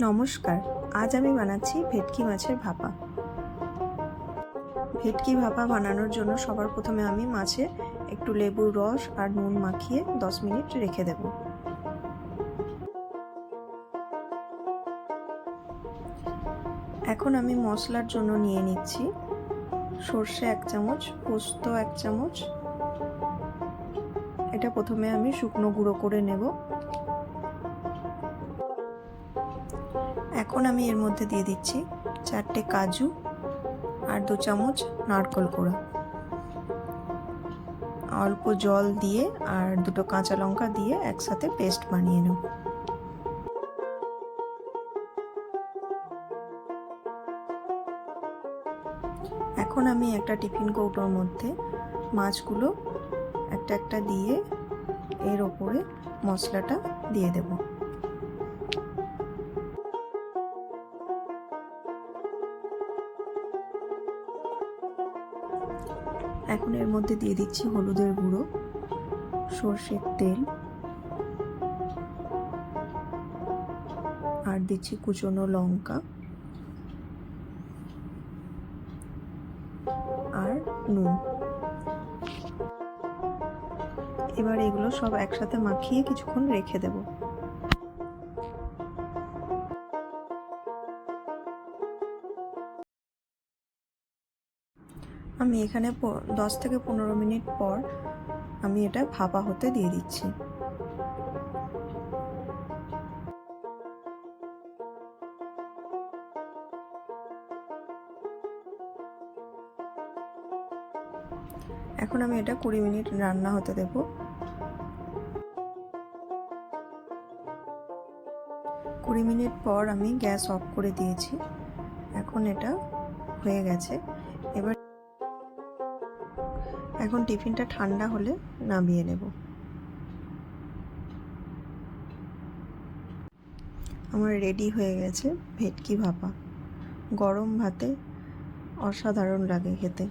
নমস্কার, আজ আমি বানাচ্ছি ভেটকি মাছের ভাপা। ভেটকি ভাপা বানানোর জন্য সবার প্রথমে আমি মাছে একটু লেবুর রস আর নুন মাখিয়ে 10 মিনিট রেখে দেব। এখন আমি মশলার জন্য নিয়ে নিচ্ছি সর্ষে 1 চামচ, পোস্ত 1 চামচ। এটা প্রথমে আমি শুকনো গুঁড়ো করে নেব। এখন আমি এর মধ্যে দিয়ে দিচ্ছি 4টে কাজু আর 2 চামচ নারকেল কোড়া। অল্প জল দিয়ে আর 2টো কাঁচা লঙ্কা দিয়ে একসাথে পেস্ট বানিয়ে নেব। এখন আমি একটা টিফিন কৌটোর মধ্যে মাছগুলো একটা একটা দিয়ে এর ওপরে মশলাটা দিয়ে দেব। এখন এর মধ্যে দিয়ে দিচ্ছি হলুদের গুঁড়ো, সর্ষের তেল আর দিচ্ছি কুচনো লঙ্কা আর নুন। এবার এগুলো সব একসাথে মাখিয়ে কিছুক্ষণ রেখে দেব। আমি এখানে 10 থেকে 15 মিনিট পর আমি এটা ভাপা হতে দিয়ে দিচ্ছি। এখন আমি এটা 20 মিনিট রান্না হতে দেব। 20 মিনিট পর আমি গ্যাস অফ করে দিয়েছি। এখন এটা হয়ে গেছে। এখন টিফিনটা ঠান্ডা হলে নামিয়ে নেব। আমার রেডি হয়ে গেছে ভেটকি ভাপা। গরম ভাতে অসাধারণ লাগে খেতে।